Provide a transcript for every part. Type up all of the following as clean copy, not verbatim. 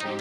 What's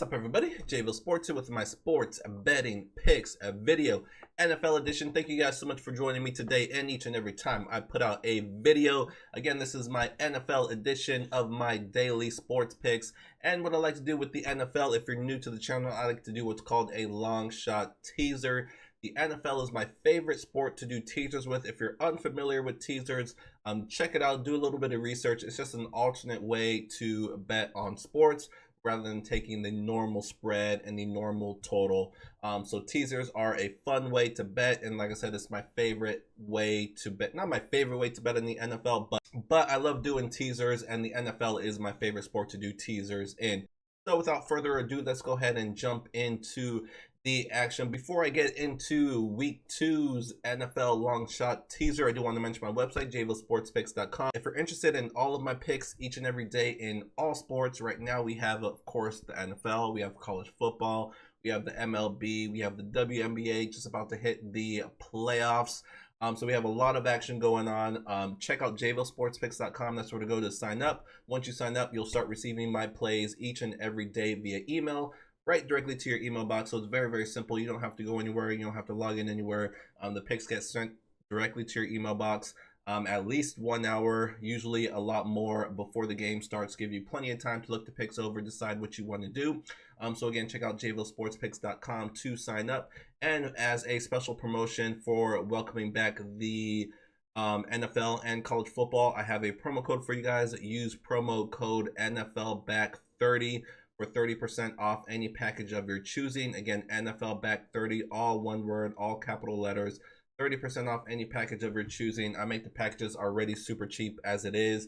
up, everybody? JVille Sports here with my sports betting picks video, NFL edition. Thank you guys so much for joining me today and each and every time I put out a video. Again, this is my NFL edition of my daily sports picks. And what I like to do with the NFL, if you're new to the channel, I like to do what's called a long shot teaser. The NFL is my favorite sport to do teasers with. If you're unfamiliar with teasers, check it out, do a little bit of research. It's just an alternate way to bet on sports, rather than taking the normal spread and the normal total. So teasers are a fun way to bet, and like I said, it's my favorite way to bet. Not my favorite way to bet in the NFL, but I love doing teasers, and the NFL is my favorite sport to do teasers in. So without further ado, let's go ahead and jump into the action. Before I get into week 2's NFL long shot teaser, I do want to mention my website, JVilleSportsPicks.com. If you're interested in all of my picks each and every day in all sports, right now we have, of course, the NFL, we have college football, we have the MLB, we have the WNBA just about to hit the playoffs. So we have a lot of action going on. Check out JVilleSportsPicks.com. That's where to go to sign up. Once you sign up, you'll start receiving my plays each and every day via email, right directly to your email box. So it's very, very simple. You don't have to go anywhere. You don't have to log in anywhere. The picks get sent directly to your email box. At least 1 hour, usually a lot more before the game starts. Give you plenty of time to look the picks over, decide what you want to do. So again, check out JVilleSportsPicks.com to sign up. And as a special promotion for welcoming back the NFL and college football, I have a promo code for you guys. Use promo code NFLBack30 for 30% off any package of your choosing. Again, NFLBack30, all one word, all capital letters. 30% off any package of your choosing. I make the packages already super cheap as it is.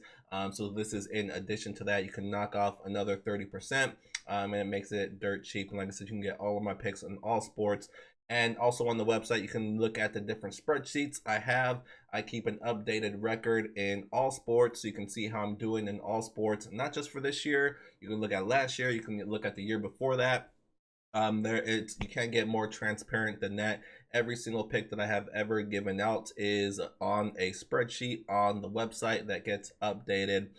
So this is in addition to that. You can knock off another 30%, and it makes it dirt cheap. And like I said, you can get all of my picks in all sports. And also on the website, you can look at the different spreadsheets I have. I keep an updated record in all sports, so you can see how I'm doing in all sports, not just for this year. You can look at last year. You can look at the year before that. You can't get more transparent than that. Every single pick that I have ever given out is on a spreadsheet on the website that gets updated.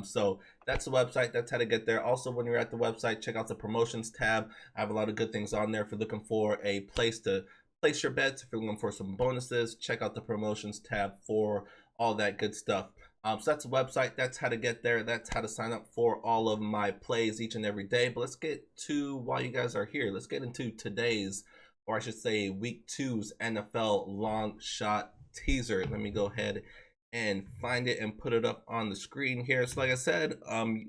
So that's the website. That's how to get there. Also, when you're at the website, check out the promotions tab. I have a lot of good things on there. If you're looking for a place to place your bets, if you're looking for some bonuses, check out the promotions tab for all that good stuff. So that's the website. That's how to get there. That's how to sign up for all of my plays each and every day. But let's get to, while you guys are here, let's get into today's, or I should say week 2's NFL long shot teaser. Let me go ahead and find it and put it up on the screen here. So like I said,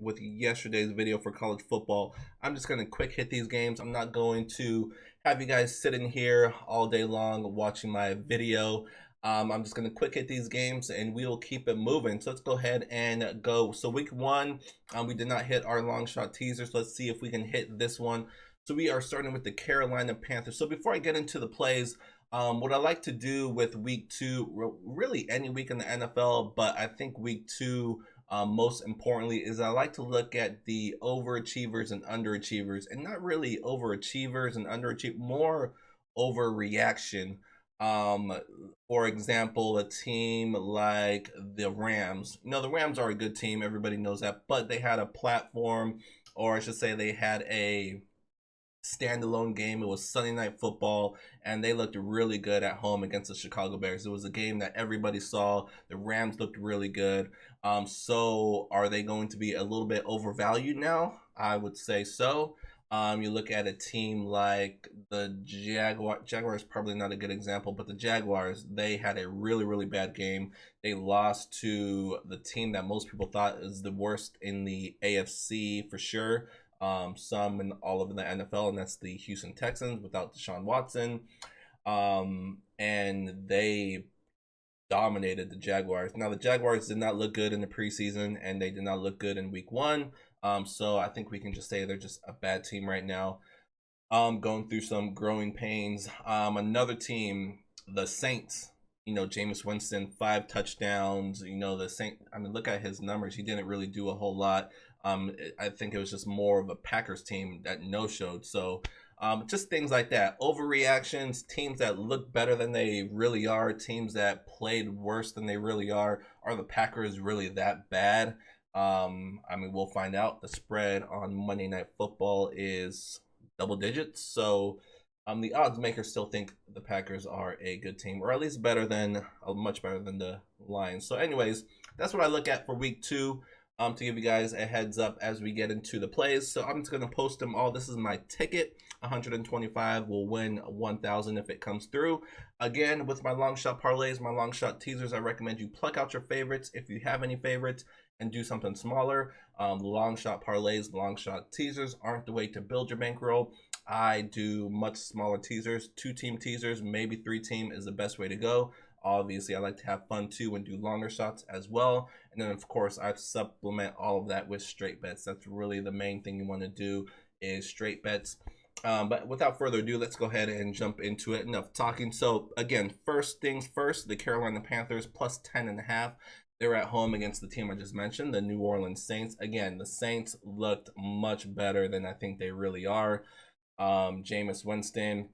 with yesterday's video for college football, I'm just going to quick hit these games. I'm not going to have you guys sitting here all day long watching my video. I'm just going to quick hit these games and we will keep it moving. So let's go ahead and go. So week 1, we did not hit our long shot teasers. Let's see if we can hit this one. So we are starting with the Carolina Panthers. So before I get into the plays, what I like to do with week 2, really any week in the NFL, but I think week 2, most importantly, is I like to look at the overachievers and underachievers, and not really overachievers and underachievers, more overreaction. For example, a team like the Rams. You know, the Rams are a good team, everybody knows that, but they had a platform, or I should say they had a standalone game. It was Sunday Night Football, and they looked really good at home against the Chicago Bears. It was a game that everybody saw. The Rams looked really good. So are they going to be a little bit overvalued now? I would say so. You look at a team like the Jaguars, probably not a good example, but the Jaguars, they had a really, really bad game. They lost to the team that most people thought is the worst in the AFC for sure. Some and all of the NFL, and that's the Houston Texans without Deshaun Watson. And they dominated the Jaguars. Now, the Jaguars did not look good in the preseason, and they did not look good in week 1. So I think we can just say they're just a bad team right now, going through some growing pains. Another team, the Saints. Jameis Winston, 5 touchdowns. The Saint. I mean, look at his numbers. He didn't really do a whole lot. I think it was just more of a Packers team that no-showed. So, just things like that. Overreactions, teams that look better than they really are, teams that played worse than they really are. Are the Packers really that bad? I mean, we'll find out. The spread on Monday Night Football is double digits. So, the odds makers still think the Packers are a good team, or at least much better than the Lions. So, anyways, that's what I look at for week 2. To give you guys a heads up as we get into the plays. So I'm just going to post them all. This is my ticket. 125 will win 1,000 if it comes through. Again, with my long shot parlays, my long shot teasers, I recommend you pluck out your favorites if you have any favorites and do something smaller. Long shot parlays, long shot teasers aren't the way to build your bankroll. I do much smaller teasers, 2-team teasers, maybe 3-team is the best way to go. Obviously, I like to have fun too and do longer shots as well. And then, of course, I supplement all of that with straight bets. That's really the main thing you want to do is straight bets. But without further ado, let's go ahead and jump into it. Enough talking. So, again, first things first, the Carolina Panthers plus 10.5. They're at home against the team I just mentioned, the New Orleans Saints. Again, the Saints looked much better than I think they really are. Jameis Winston,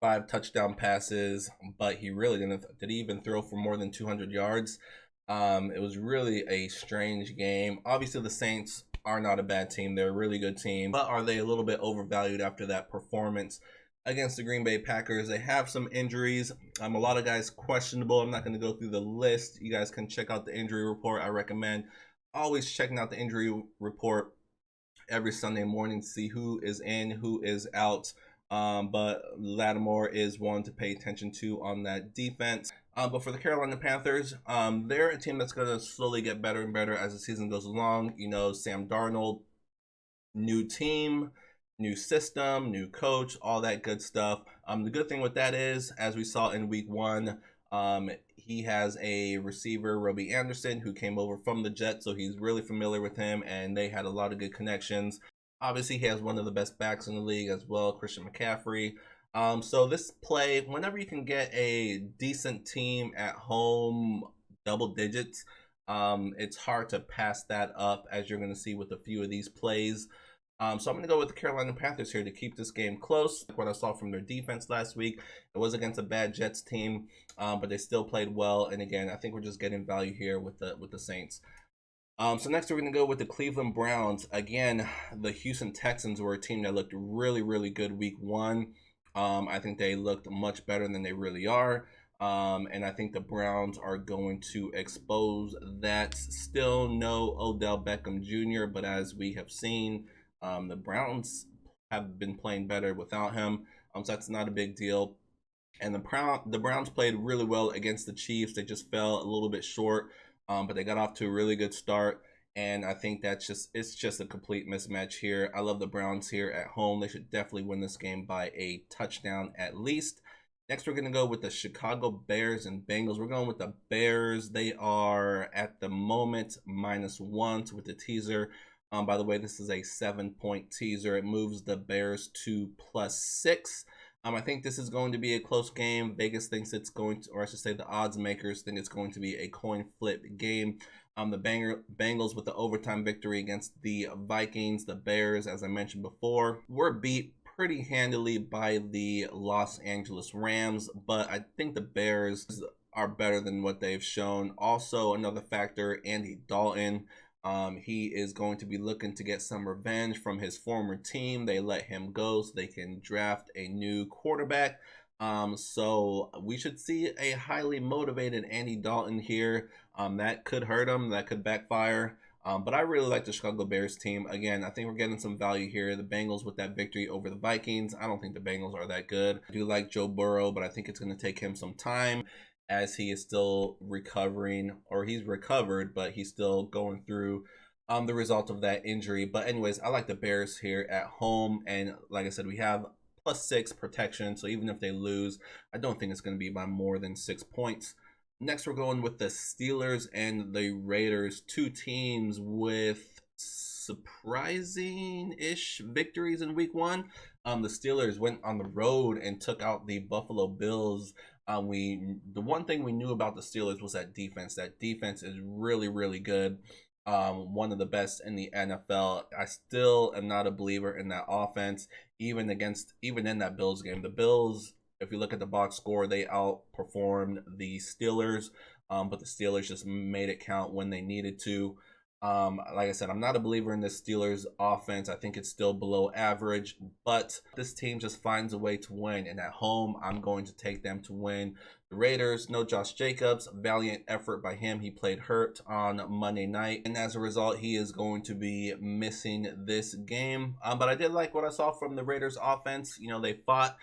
5 touchdown passes, but he really did he even throw for more than 200 yards? It was really a strange game. Obviously, the Saints are not a bad team. They're a really good team, but are they a little bit overvalued after that performance against the Green Bay Packers? They have some injuries. A lot of guys questionable. I'm not going to go through the list. You guys can check out the injury report. I recommend always checking out the injury report every Sunday morning to see who is in, who is out. But Lattimore is one to pay attention to on that defense. But for the Carolina Panthers, they're a team that's going to slowly get better and better as the season goes along. Sam Darnold, new team, new system, new coach, all that good stuff. The good thing with that is, as we saw in week 1, he has a receiver, Robbie Anderson, who came over from the Jets, so he's really familiar with him, and they had a lot of good connections. Obviously, he has one of the best backs in the league as well, Christian McCaffrey. So this play, whenever you can get a decent team at home, double digits, it's hard to pass that up, as you're going to see with a few of these plays. So I'm going to go with the Carolina Panthers here to keep this game close. What I saw from their defense last week, it was against a bad Jets team, but they still played well. And again, I think we're just getting value here with the Saints. So next we're going to go with the Cleveland Browns. Again, the Houston Texans were a team that looked really, really good week 1. I think they looked much better than they really are. And I think the Browns are going to expose that. Still no Odell Beckham Jr., but as we have seen, the Browns have been playing better without him. So that's not a big deal. And the Browns played really well against the Chiefs. They just fell a little bit short. But they got off to a really good start, and I think it's just a complete mismatch here. I love the Browns here at home. They should definitely win this game by a touchdown at least. Next, we're going to go with the Chicago Bears and Bengals. We're going with the Bears. They are, at the moment, -1 with the teaser. By the way, this is a 7-point teaser. It moves the Bears to +6. I think this is going to be a close game. Vegas thinks it's going to, or I should say the odds makers think it's going to be a coin flip game. The Bengals with the overtime victory against the Vikings. The Bears, as I mentioned before, were beat pretty handily by the Los Angeles Rams, but I think the Bears are better than what they've shown. Also, another factor, Andy Dalton. He is going to be looking to get some revenge from his former team. They let him go so they can draft a new quarterback. So we should see a highly motivated Andy Dalton here. That could hurt him. That could backfire. But I really like the Chicago Bears team. Again, I think we're getting some value here. The Bengals with that victory over the Vikings. I don't think the Bengals are that good. I do like Joe Burrow, but I think it's going to take him some time, as he is still recovering, or he's recovered, but he's still going through the result of that injury. But anyways, I like the Bears here at home. And like I said, we have +6 protection. So even if they lose, I don't think it's going to be by more than 6 points. Next, we're going with the Steelers and the Raiders. 2 teams with surprising-ish victories in week 1. The Steelers went on the road and took out the Buffalo Bills. The one thing we knew about the Steelers was that defense. That defense is really, really good. One of the best in the NFL. I still am not a believer in that offense, even in that Bills game. The Bills, if you look at the box score, they outperformed the Steelers, but the Steelers just made it count when they needed to. Like I said, I'm not a believer in the Steelers offense. I think it's still below average, but this team just finds a way to win. And at home, I'm going to take them to win. The Raiders, no Josh Jacobs, valiant effort by him. He played hurt on Monday night, and as a result, he is going to be missing this game. But I did like what I saw from the Raiders offense. You know, they fought.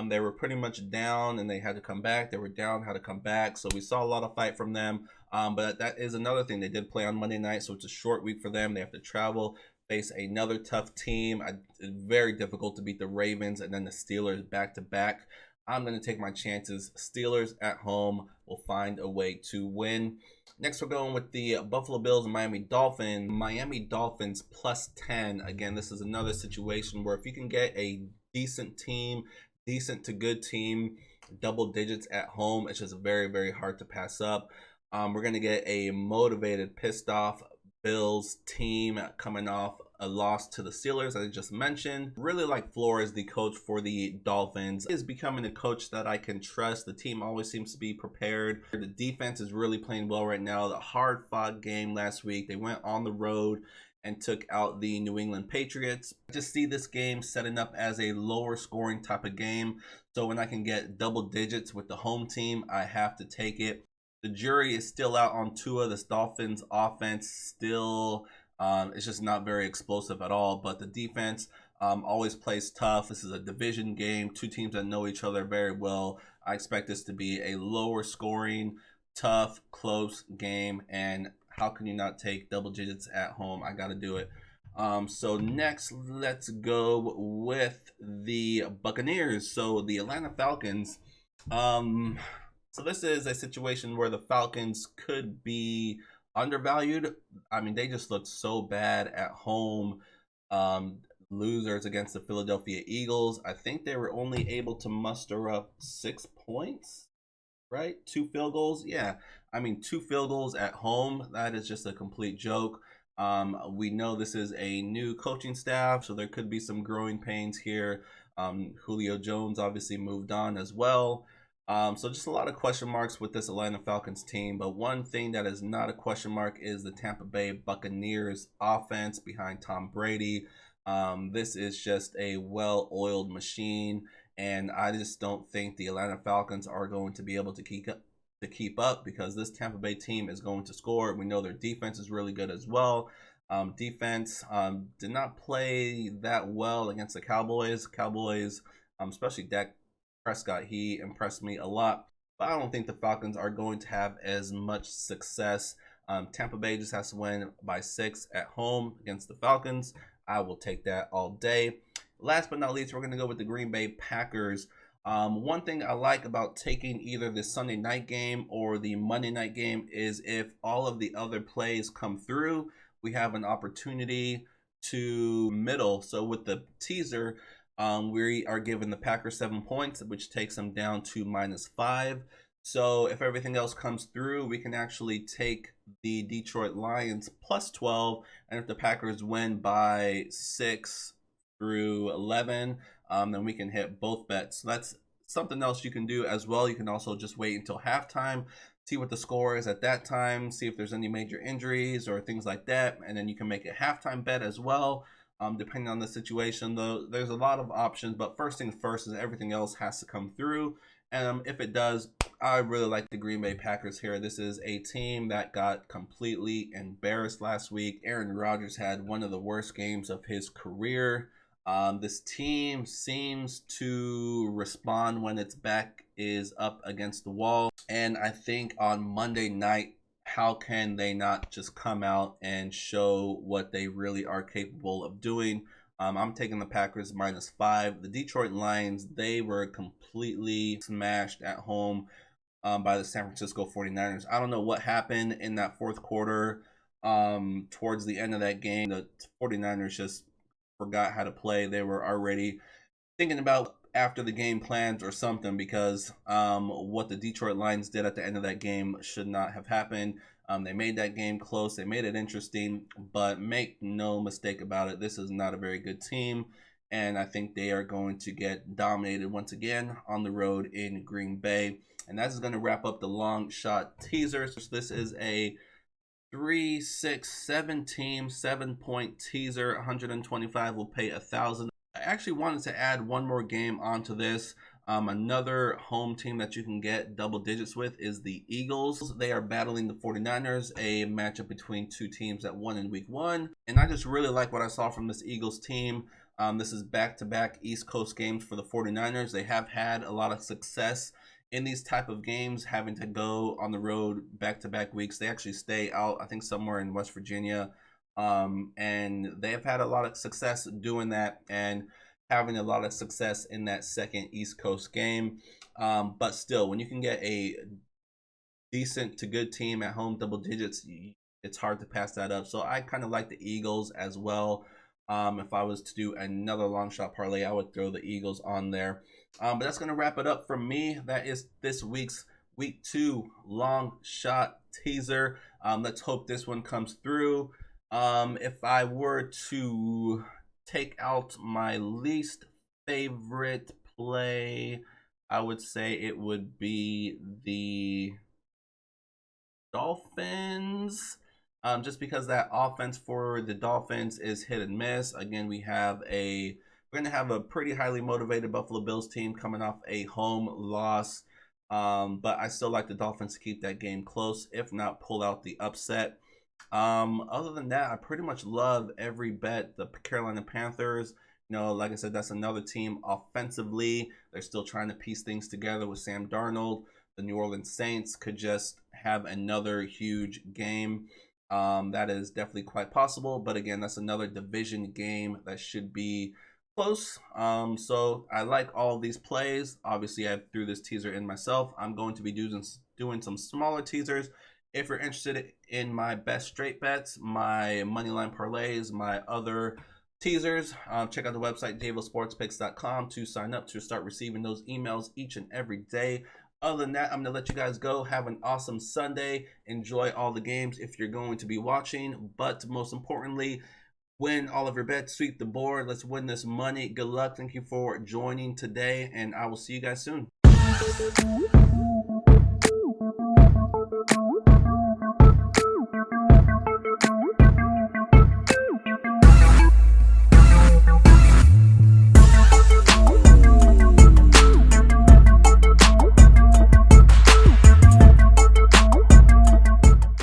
They were pretty much down and they had to come back. They were down, had to come back. So we saw a lot of fight from them. But that is another thing. They did play on Monday night, so it's a short week for them. They have to travel, face another tough team. It's very difficult to beat the Ravens and then the Steelers back to back. I'm going to take my chances. Steelers at home will find a way to win. Next, we're going with the Buffalo Bills and Miami Dolphins. Miami Dolphins plus 10. Again, this is another situation where if you can get a decent team, decent to good team, double digits at home, it's just very, very hard to pass up. We're going to get a motivated, pissed off Bills team coming off a loss to the Steelers, as I just mentioned. Really like Flores, the coach for the Dolphins. He is becoming a coach that I can trust. The team always seems to be prepared. The defense is really playing well right now. The hard-fought game last week, they went on the road and took out the New England Patriots. I just see this game setting up as a lower scoring type of game. So when I can get double digits with the home team, I have to take it. The jury is still out on Tua. This Dolphins offense still it's just not very explosive at all. But the defense always plays tough. This is a division game. Two teams that know each other very well. I expect this to be a lower scoring, tough, close game. And how can you not take double digits at home? I got to do it. So next, let's go with the Buccaneers. So the Atlanta Falcons. So this is a situation where the Falcons could be undervalued. I mean, they just looked so bad at home. Losers against the Philadelphia Eagles. I think they were only able to muster up 6 points, right? 2 field goals. Yeah, I mean, 2 field goals at home. That is just a complete joke. We know this is a new coaching staff, so there could be some growing pains here. Julio Jones obviously moved on as well. So just a lot of question marks with this Atlanta Falcons team. But one thing that is not a question mark is the Tampa Bay Buccaneers offense behind Tom Brady. This is just a well-oiled machine, and I just don't think the Atlanta Falcons are going to be able to keep up because this Tampa Bay team is going to score. We know their defense is really good as well. Defense did not play that well against the Cowboys. Especially Dak Prescott, he impressed me a lot. But I don't think the Falcons are going to have as much success. Tampa Bay just has to win by 6 at home against the Falcons. I will take that all day. Last but not least, we're going to go with the Green Bay Packers. One thing I like about taking either the Sunday night game or the Monday night game is if all of the other plays come through, we have an opportunity to middle. So with the teaser, we are giving the Packers 7 points, which takes them down to -5. So if everything else comes through, we can actually take the Detroit Lions plus 12. And if the Packers win by 6 through 11, then we can hit both bets. So that's something else you can do as well. You can also just wait until halftime, see what the score is at that time, see if there's any major injuries or things like that. And then you can make a halftime bet as well. Depending on the situation, though, there's a lot of options. But first things first is everything else has to come through. And if it does, I really like the Green Bay Packers here. This is a team that got completely embarrassed last week. Aaron Rodgers had one of the worst games of his career. This team seems to respond when its back is up against the wall. And I think on Monday night, how can they not just come out and show what they really are capable of doing? I'm taking the Packers -5. The Detroit Lions, they were completely smashed at home by the San Francisco 49ers. I don't know what happened in that fourth quarter. Towards the end of that game, the 49ers just forgot how to play. They were already thinking about after the game plans or something, because what the Detroit Lions did at the end of that game should not have happened. They made that game close. They made it interesting, but make no mistake about it, this is not a very good team, and I think they are going to get dominated once again on the road in Green Bay. And that is going to wrap up the long shot teasers. This is a 3, 6, 7 team 7-point teaser. 125 will pay 1,000. I actually wanted to add one more game onto this. Another home team that you can get double digits with is the Eagles. They are battling the 49ers, a matchup between two teams that won in week 1. And I just really like what I saw from this Eagles team. This is back-to-back East Coast games for the 49ers. They have had a lot of success in these type of games, having to go on the road back-to-back weeks. They actually stay out, I think, somewhere in West Virginia. And they have had a lot of success doing that and having a lot of success in that second East Coast game. But still, when you can get a decent to good team at home double digits, it's hard to pass that up. So I kind of like the Eagles as well. If I was to do another long shot parlay, I would throw the Eagles on there. But that's going to wrap it up from me. That is this week's week 2 long shot teaser. Let's hope this one comes through. If I were to take out my least favorite play, I would say it would be the Dolphins. Just because that offense for the Dolphins is hit and miss. Again, we're going to have a pretty highly motivated Buffalo Bills team coming off a home loss. But I still like the Dolphins to keep that game close, if not pull out the upset. Other than that, I pretty much love every bet. The Carolina Panthers, like I said, that's another team offensively. They're still trying to piece things together with Sam Darnold. The New Orleans Saints could just have another huge game. That is definitely quite possible. But again, that's another division game that should be close. So I like all of these plays. Obviously, I threw this teaser in myself. I'm going to be doing some smaller teasers. If you're interested in my best straight bets, my moneyline parlays, my other teasers, check out the website JVilleSportsPicks.com to sign up to start receiving those emails each and every day. Other than that, I'm going to let you guys go. Have an awesome Sunday. Enjoy all the games if you're going to be watching. But most importantly, win all of your bets, sweep the board. Let's win this money. Good luck. Thank you for joining today, and I will see you guys soon.